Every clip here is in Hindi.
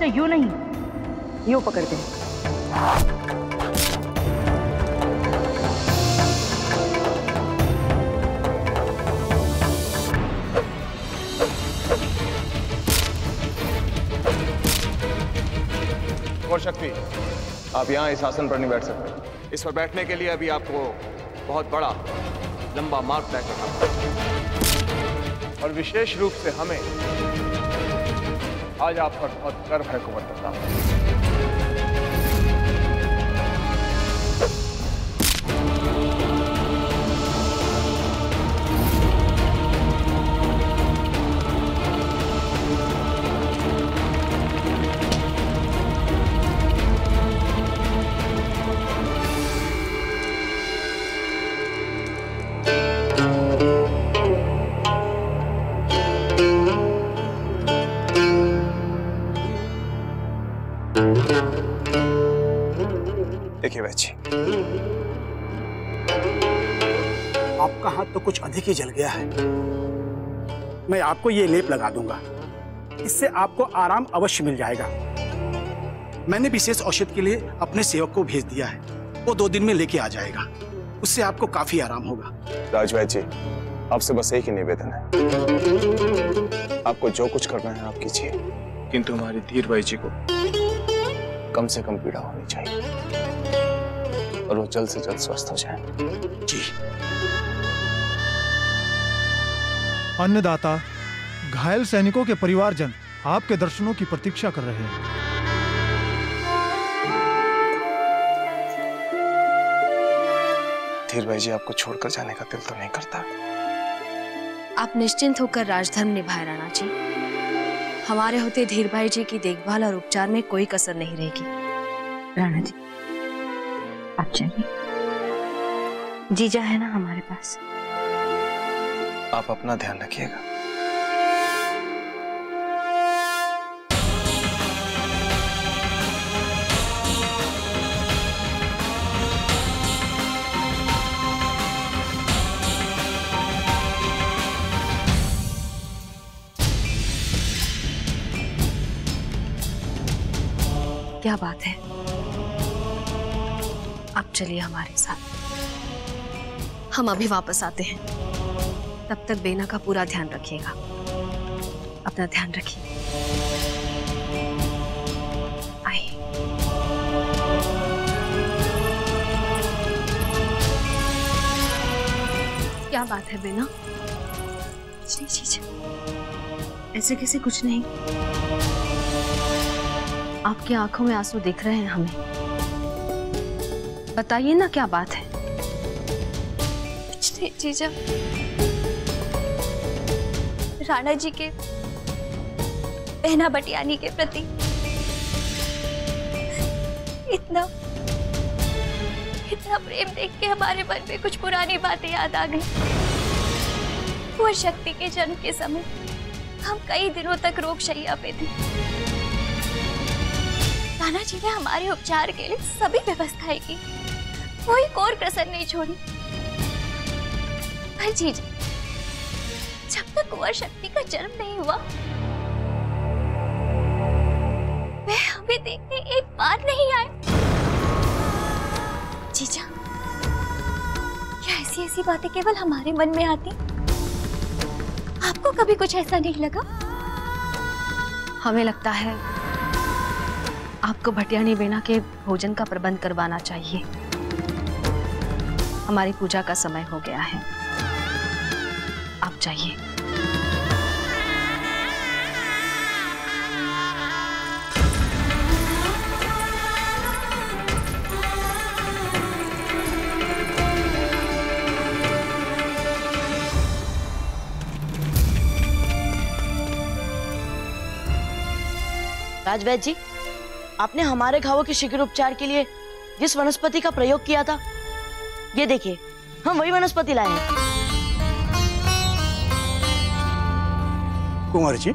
यूं नहीं, यूं पकड़ते हैं। और शक्ति, आप यहाँ इस आसन पर नहीं बैठ सकते। इस पर बैठने के लिए अभी आपको बहुत बड़ा लंबा मार्ग तय करना पड़ेगा। और विशेष रूप से हमें आज आप पर बहुत गर्व है कुंवर प्रताप। देखिए बच्ची, आपका हाथ तो कुछ अधिक ही जल गया है। मैं आपको ये लेप लगा दूंगा, इससे आपको आराम अवश्य मिल जाएगा। मैंने विशेष औषध के लिए अपने सेवक को भेज दिया है, वो 2 दिन में लेके आ जाएगा। उससे आपको काफी आराम होगा। राजवैद्य जी, आपसे बस एक ही निवेदन है, आपको जो कुछ करना है आप कीजिए, किंतु हमारी धीरबाई जी को कम से कम पीड़ा होनी चाहिए और वो जल्द से जल्द स्वस्थ हो जाए। जी। अन्नदाता, घायल सैनिकों के परिवारजन आपके दर्शनों की प्रतीक्षा कर रहे हैं। धीरबाई जी, आपको छोड़कर जाने का दिल तो नहीं करता। आप निश्चिंत होकर राजधर्म निभाए राणा जी। हमारे होते धीरबाई जी की देखभाल और उपचार में कोई कसर नहीं रहेगी। राणा जी, आप चलिए, जीजा है ना हमारे पास। आप अपना ध्यान रखिएगा। क्या बात है, आप चलिए हमारे साथ, हम अभी वापस आते हैं। तब तक बेना का पूरा ध्यान रखिएगा। अपना ध्यान रखिए। आइए। क्या बात है बेना? जी जी जी, ऐसे कैसे? कुछ नहीं। आपकी आंखों में आंसू दिख रहे हैं हमें। बताइए ना, क्या बात है? कुछ नहीं जीजा, राणा जी के बहना बटियानी के प्रति इतना प्रेम देख के हमारे मन में कुछ पुरानी बातें याद आ गई। वो शक्ति के जन्म के समय हम कई दिनों तक रोग शैया पे थे। राणा जी ने हमारे उपचार के लिए सभी व्यवस्थाएं की, कोई कोर कसर नहीं छोड़ी। पर जीजा, जब तक कुंवर शक्ति का जन्म नहीं हुआ, वे हमें देखने एक बार नहीं आए। जीजा, क्या ऐसी बातें केवल हमारे मन में आती? आपको कभी कुछ ऐसा नहीं लगा? हमें लगता है आपको भटियानी बेना के भोजन का प्रबंध करवाना चाहिए। हमारी पूजा का समय हो गया है, आप जाइए। राजवैद्य जी, आपने हमारे घावों के शीघ्र उपचार के लिए जिस वनस्पति का प्रयोग किया था, ये देखिए, हम वही वनस्पति लाए हैं। कुंवर जी,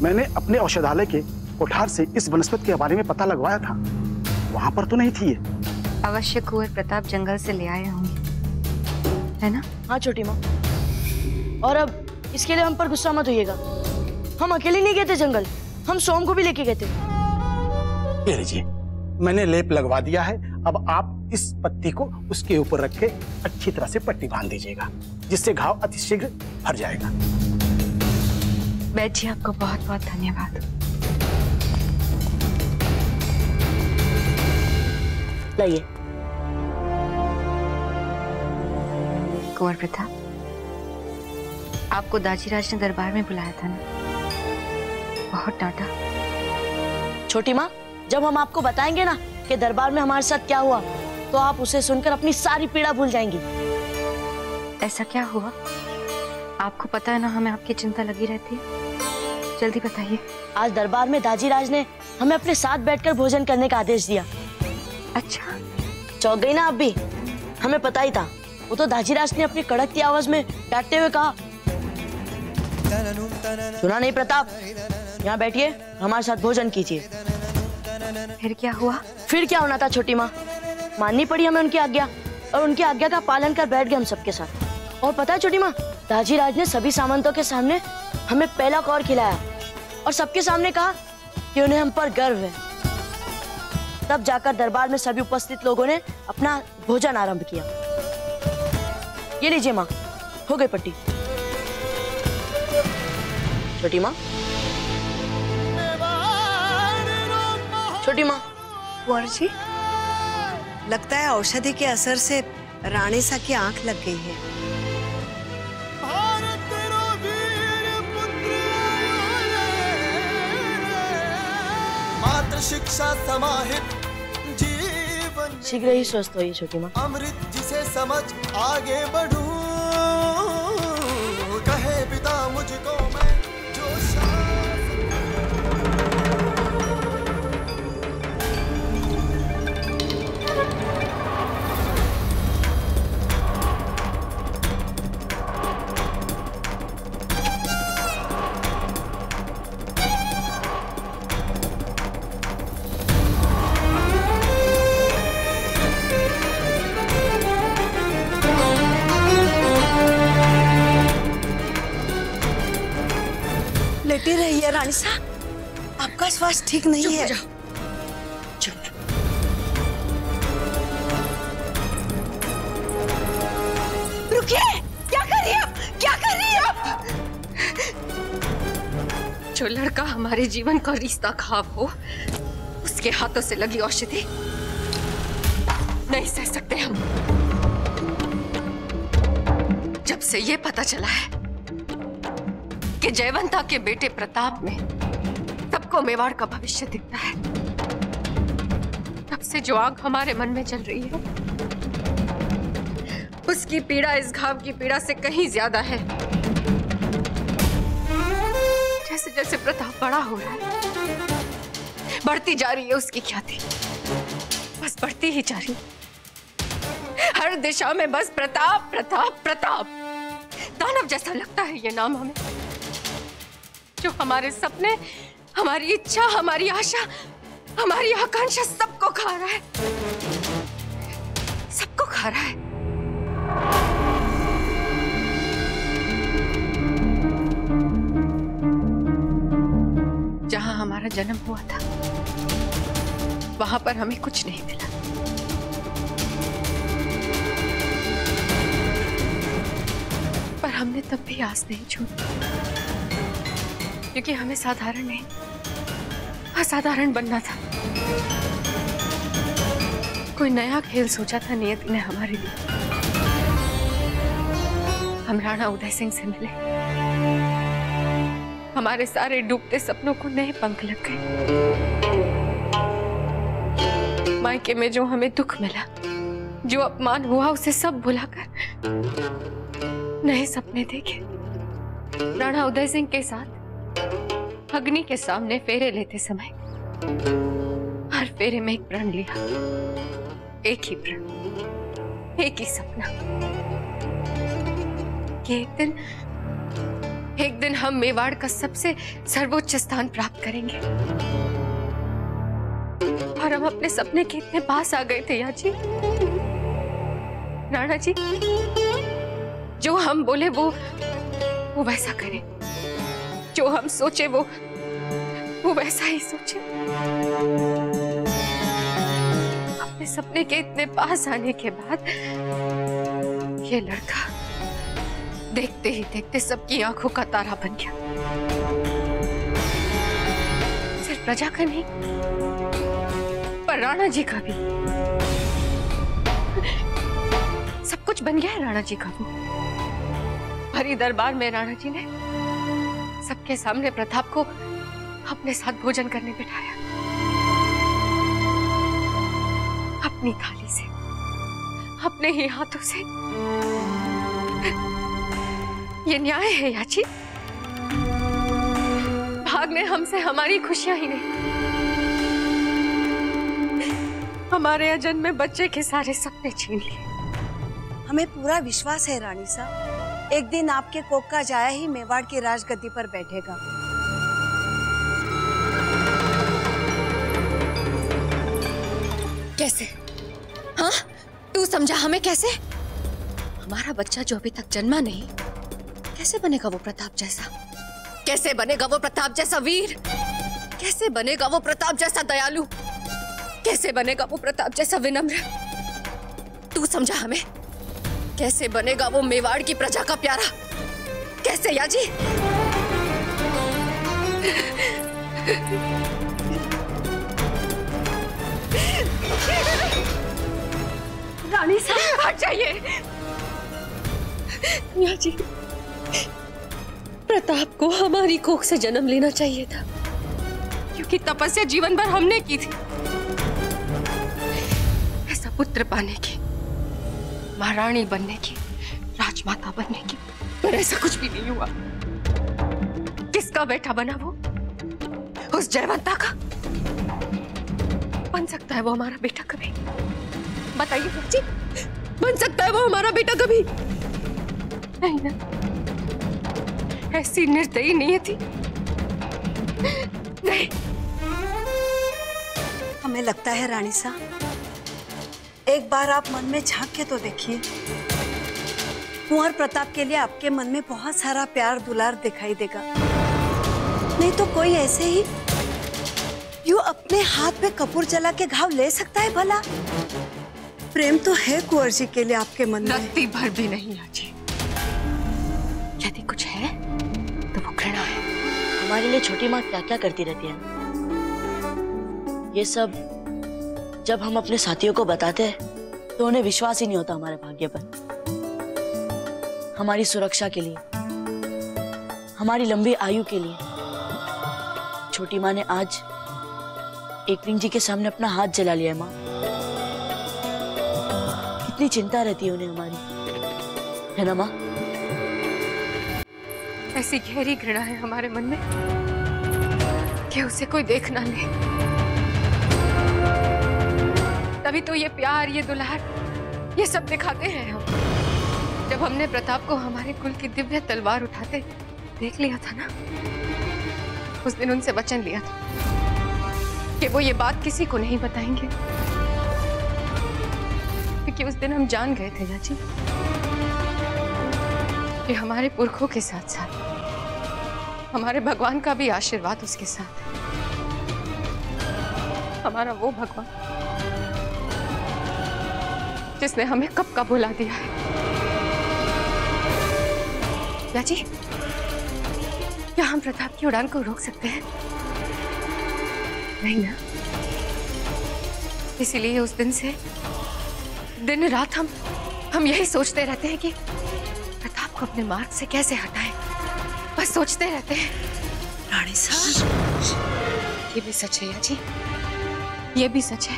मैंने अपने औषधालय के कोठार से इस वनस्पति के बारे में पता लगवाया था, वहां पर तो नहीं थी ये। अवश्य कुंवर प्रताप जंगल से ले आए होंगे, है ना? हाँ छोटी माँ, और अब इसके लिए हम पर गुस्सा मत होइएगा। हम अकेले नहीं गए थे जंगल, हम सोम को भी लेके गए थे। ये लीजिए, मैंने लेप लगवा दिया है। अब आप इस पत्ती को उसके ऊपर रख के अच्छी तरह से पट्टी बांध दीजिएगा, जिससे घाव अतिशीघ्र भर जाएगा। वैद्य जी, आपको बहुत बहुत धन्यवाद। लाइए। कुंवर प्रताप, आपको दाजीराज ने दरबार में बुलाया था ना? बहुत डांटा। छोटी माँ, जब हम आपको बताएंगे ना कि दरबार में हमारे साथ क्या हुआ, तो आप उसे सुनकर अपनी सारी पीड़ा भूल जाएंगी। ऐसा क्या हुआ? आपको पता है ना, हमें आपकी चिंता लगी रहती है। जल्दी बताइए। आज दरबार में दाजीराज ने हमें अपने साथ बैठकर भोजन करने का आदेश दिया। अच्छा, चौंक गई ना आप भी? हमें पता ही था। वो तो दाजीराज ने अपनी कड़कती आवाज में डांटते हुए कहा, सुना नहीं प्रताप, यहाँ बैठिए, हमारे साथ भोजन कीजिए। फिर क्या हुआ? फिर क्या होना था छोटी माँ, माननी पड़ी हमें उनकी आज्ञा, और उनकी आज्ञा का पालन कर बैठ गए हम सबके साथ। और पता है छोटी माँ, दाजीराज ने सभी सामंतों के सामने हमें पहला कौर खिलाया और सबके सामने कहा कि उन्हें हम पर गर्व है। तब जाकर दरबार में सभी उपस्थित लोगों ने अपना भोजन आरंभ किया। ये लीजिए माँ, हो गई पट्टी। छोटी माँ, छोटी माँ। कुंवर जी, लगता है औषधि के असर से रानी सा की आंख लग गई है। मात्र शिक्षा समाहित जीवन, शीघ्र ही स्वस्थ होइए छोटी माँ। अमृत जिसे समझ आगे बढ़ूं, कहे पिता मुझको मैं जो लेटी रही है रानी साहब, आपका स्वास्थ्य ठीक नहीं है। चुप। रुकिए, क्या कर रही है आप? क्या कर रही है आप? जो लड़का हमारे जीवन का रिश्ता खाब हो, उसके हाथों से लगी औषधि नहीं सह सकते हम। जब से ये पता चला है कि जयवंता के बेटे प्रताप में सबको मेवाड़ का भविष्य दिखता है, तब से जो आग हमारे मन में चल रही है, उसकी पीड़ा इस घाव की पीड़ा से कहीं ज्यादा है। जैसे जैसे प्रताप बड़ा हो रहा है, बढ़ती जा रही है उसकी ख्याति, बस बढ़ती ही जा रही है। हर दिशा में बस प्रताप प्रताप प्रताप। दानव जैसा लगता है ये नाम हमें, जो हमारे सपने, हमारी इच्छा, हमारी आशा, हमारी आकांक्षा सबको खा रहा है, सबको खा रहा है। जहां हमारा जन्म हुआ था, वहां पर हमें कुछ नहीं मिला। पर हमने तब भी आस नहीं छोड़ी, क्योंकि हमें साधारण नहीं, असाधारण बनना था। कोई नया खेल सोचा था नियति ने हमारे लिए। हम राणा उदय सिंह से मिले, हमारे सारे डूबते सपनों को नए पंख लग गए। मायके में जो हमें दुख मिला, जो अपमान हुआ, उसे सब भुलाकर नए सपने देखे। राणा उदय सिंह के साथ अग्नि के सामने फेरे लेते समय हर फेरे में एक प्रण लिया, एक ही प्रण, एक ही सपना कि एक दिन हम मेवाड़ का सबसे सर्वोच्च स्थान प्राप्त करेंगे। और हम अपने सपने के इतने पास आ गए थे याची। राणा जी, जो हम बोले वो वैसा करें, जो हम सोचे वो वैसा ही सोचे। सपने के इतने पास आने के बाद ये लड़का देखते ही देखते सबकी आंखों का तारा बन गया। सिर्फ प्रजा का नहीं, पर राणा जी का भी। सब कुछ बन गया है राणा जी का। वो भरी दरबार में राणा जी ने सबके सामने प्रताप को अपने साथ भोजन करने बिठाया, अपनी थाली से, अपने ही हाथों से। ये न्याय है याची? भाग ने हमसे हमारी खुशियां ही नहीं, हमारे अजन में बच्चे के सारे सपने छीन लिए। हमें पूरा विश्वास है रानी साहब, एक दिन आपके कोक का जाया ही मेवाड़ की राजगद्दी पर बैठेगा। कैसे? हाँ, तू समझा हमें कैसे? हमारा बच्चा जो अभी तक जन्मा नहीं, कैसे बनेगा वो प्रताप जैसा? कैसे बनेगा वो प्रताप जैसा वीर? कैसे बनेगा वो प्रताप जैसा दयालु? कैसे बनेगा वो प्रताप जैसा विनम्र? तू समझा हमें? कैसे बनेगा वो मेवाड़ की प्रजा का प्यारा? कैसे याजी? रानी साहब हट जाइए। याजी, प्रताप को हमारी कोख से जन्म लेना चाहिए था, क्योंकि तपस्या जीवन भर हमने की थी। ऐसा पुत्र पाने की, महारानी बनने की, राजमाता बनने की, पर ऐसा कुछ भी नहीं हुआ। किसका बेटा बना वो? उस जयवंता का? बन सकता है वो हमारा बेटा कभी? बताइए जी, बन सकता है वो हमारा बेटा कभी? नहीं ना, ऐसी निर्दयी नहीं थी। नहीं। हमें लगता है रानी साहब, एक बार आप मन में झांक के तो देखिए। कुंवर प्रताप के लिए आपके मन में बहुत सारा प्यार दुलार दिखाई देगा। नहीं तो कोई ऐसे ही यूं अपने हाथ पे कपूर जला के घाव ले सकता है भला? प्रेम तो है कुंवर जी के लिए आपके मन में। रत्ती भर भी नहीं आजी। यदि कुछ है तो वो घृणा है। हमारे लिए छोटी माँ क्या क्या करती रहती है। ये सब जब हम अपने साथियों को बताते हैं तो उन्हें विश्वास ही नहीं होता हमारे भाग्य पर। हमारी सुरक्षा के लिए, हमारी लंबी आयु के लिए छोटी माँ ने आज एकलिंग जी के सामने अपना हाथ जला लिया है। माँ, कितनी चिंता रहती है उन्हें हमारी, है ना माँ? ऐसी गहरी घृणा है हमारे मन में कि उसे कोई देख ना ले। तभी तो ये प्यार, ये दुलार, ये सब दिखाते हैं हम। जब हमने प्रताप को हमारे कुल की दिव्य तलवार उठाते देख लिया था ना, उस दिन उनसे वचन लिया था कि वो ये बात किसी को नहीं बताएंगे, क्योंकि उस दिन हम जान गए थे याची कि हमारे पुरखों के साथ साथ हमारे भगवान का भी आशीर्वाद उसके साथ है। हमारा वो भगवान जिसने हमें कब का भुला दिया है। याची, क्या हम प्रताप की उड़ान को रोक सकते हैं? नहीं ना। इसीलिए उस दिन से दिन रात हम यही सोचते रहते हैं कि प्रताप को अपने मार्ग से कैसे हटाएं। बस सोचते रहते हैं। रानी साहब, ये भी सच है याची, ये भी सच है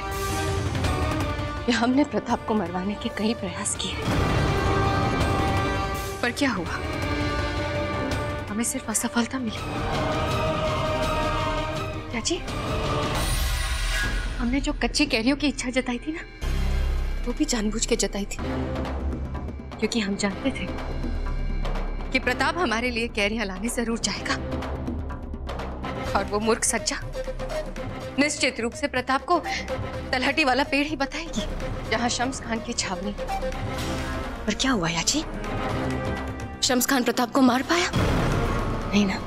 कि हमने प्रताप को मरवाने के कई प्रयास किए, पर क्या हुआ? हमें सिर्फ असफलता मिली। याची, हमने जो कच्ची कैरियों की इच्छा जताई थी ना, वो भी जानबूझ के जताई थी, क्योंकि हम जानते थे कि प्रताप हमारे लिए कैरियां लाने जरूर जाएगा। और वो मूर्ख सज्जा निश्चित रूप से प्रताप को तलहटी वाला पेड़ ही बताएगी जहां शम्स खान की छावनी। पर क्या हुआ याची? शम्स खान प्रताप को मार पाया? नहीं ना,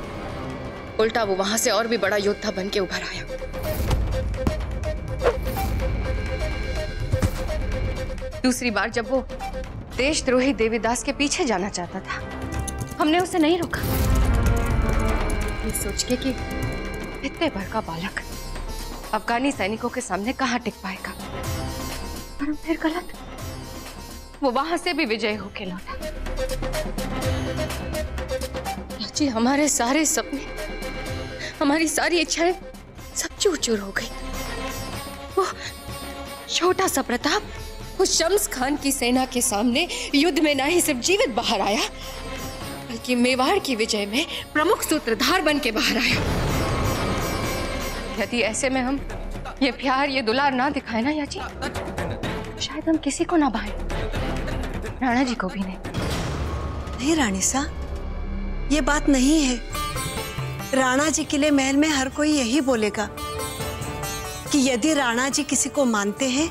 उल्टा वो वहां से और भी बड़ा योद्धा बन के उभर आया। दूसरी बार जब वो देशद्रोही देवीदास के पीछे जाना चाहता था, हमने उसे नहीं रोका, ये सोच के कि इतने बड़का बालक अफगानी सैनिकों के सामने कहां टिक पाएगा। पर हम फिर गलत, वो वहां से भी विजय होके लौटा। जी, हमारे सारे सपने, हमारी सारी इच्छाएं सब चूर चूर हो गई। वो छोटा सा प्रताप उस शम्स खान की सेना के सामने युद्ध में ना ही सिर्फ जीवित बाहर आया, बल्कि मेवाड़ की विजय में प्रमुख सूत्रधार बन के बाहर आया। यदि ऐसे में हम ये प्यार, ये दुलार ना दिखाए ना याची, शायद हम किसी को ना भाएं, राणा जी को भी नहीं। नहीं रानी सा, ये बात नहीं है। राणा जी के लिए महल में हर कोई यही बोलेगा कि यदि राणा जी किसी को मानते हैं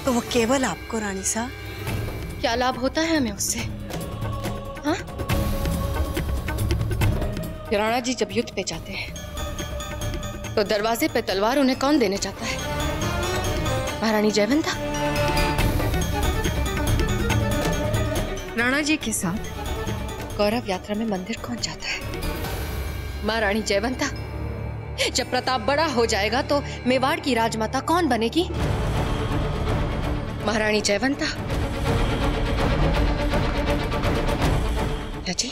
तो वो केवल आपको। रानी सा, क्या लाभ होता है हमें उससे? हाँ, राणा जी जब युद्ध पे जाते हैं तो दरवाजे पे तलवार उन्हें कौन देने चाहता है? महारानी जयवंता। राणा जी के साथ गौरव यात्रा में मंदिर कौन जाता है? महारानी जयवंता। जब प्रताप बड़ा हो जाएगा तो मेवाड़ की राजमाता कौन बनेगी? महारानी जयवंता। जी,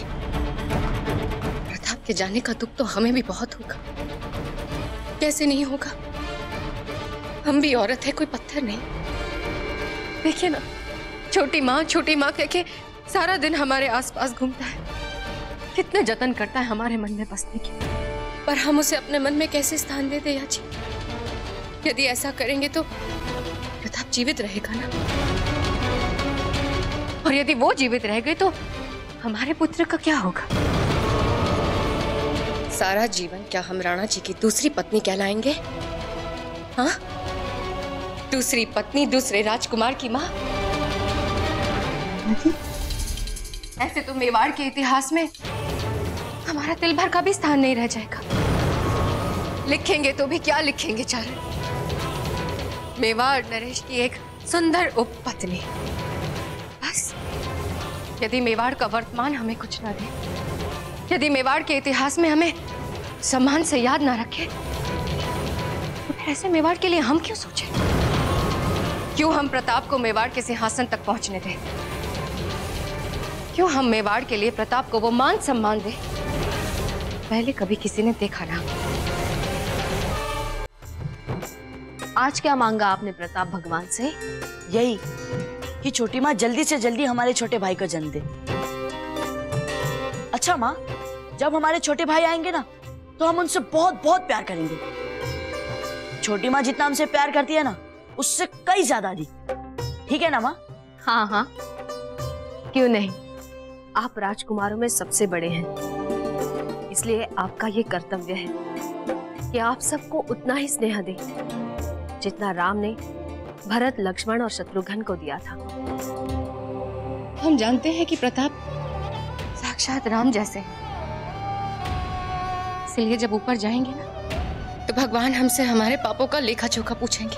प्रताप के जाने का दुख तो हमें भी बहुत होगा। कैसे नहीं होगा? हम भी औरत है, कोई पत्थर नहीं। देखिए ना, छोटी माँ कह के सारा दिन हमारे आसपास घूमता है, कितने जतन करता है हमारे मन में बसने की, पर हम उसे अपने मन में कैसे स्थान देते याची? यदि ऐसा करेंगे तो प्रताप जीवित रहेगा ना, और यदि वो जीवित रह गए तो हमारे पुत्र का क्या होगा? सारा जीवन क्या हम राणा जी की दूसरी पत्नी कहलाएंगे? हाँ, दूसरी पत्नी, दूसरे राजकुमार की माँ। ऐसे तो मेवाड़ के इतिहास में हमारा तिल भर का भी स्थान नहीं रह जाएगा। लिखेंगे तो भी क्या लिखेंगे चारण? मेवाड़ नरेश की एक सुंदर उपपत्नी, बस। यदि मेवाड़ का वर्तमान हमें कुछ ना दे, यदि मेवाड़ के इतिहास में हमें सम्मान से याद ना रखे, तो फिर ऐसे मेवाड़ के लिए हम क्यों सोचें? क्यों हम प्रताप को मेवाड़ के सिंहासन तक पहुंचने दें? क्यों हम मेवाड़ के लिए प्रताप को वो मान सम्मान दें पहले कभी किसी ने देखा ना? आज क्या मांगा आपने प्रताप भगवान से? यही कि छोटी माँ जल्दी से जल्दी हमारे छोटे भाई को जन्म दे। अच्छा माँ, जब हमारे छोटे भाई आएंगे ना तो हम उनसे बहुत बहुत प्यार करेंगे। छोटी माँ जितना हमसे प्यार करती है ना, उससे कई ज्यादा अधिक। ठीक है ना माँ? हाँ हाँ, क्यों नहीं। आप राजकुमारों में सबसे बड़े हैं, इसलिए आपका ये कर्तव्य है कि आप सबको उतना ही स्नेह दें जितना राम ने भरत, लक्ष्मण और शत्रुघ्न को दिया था। हम जानते हैं कि प्रताप साक्षात राम जैसे हैं, इसलिए जब ऊपर जाएंगे ना तो भगवान हमसे हमारे पापों का लेखा जोखा पूछेंगे,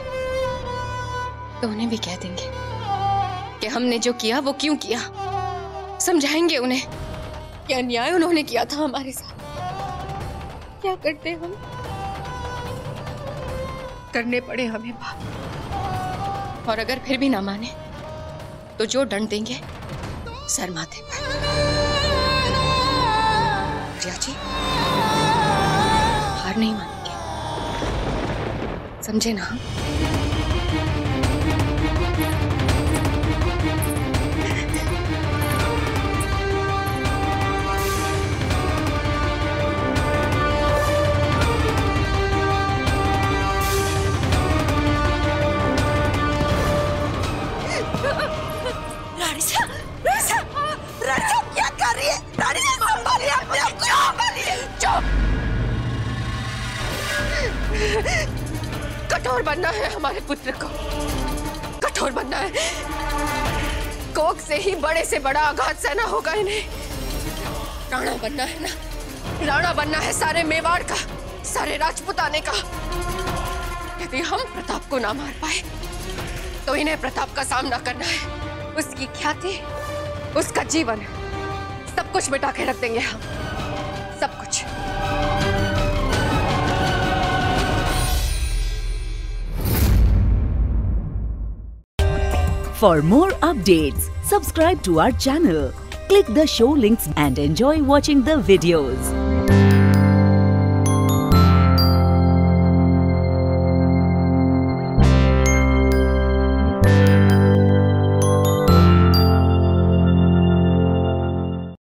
तो उन्हें भी कह देंगे कि हमने जो किया वो क्यों किया। समझाएंगे उन्हें कि अन्याय उन्होंने किया था हमारे साथ। क्या करते हम? करने पड़े हमें पाप, और अगर फिर भी ना माने तो जो दंड देंगे सर माथे पर। जी, हार नहीं मानेंगे, समझे ना? कठोर बनना है हमारे पुत्र को, कठोर बनना है। कोख से ही बड़े से बड़ा आघात सहना होगा इन्हें। राणा बनना है ना, राणा बनना है सारे मेवाड़ का, सारे राजपुताने का। यदि हम प्रताप को ना मार पाए तो तो इन्हें प्रताप का सामना करना है। उसकी ख्याति, उसका जीवन, सब कुछ मिटा के रख देंगे हम, सब कुछ। For more updates, subscribe to our channel, click the show links and enjoy watching the videos.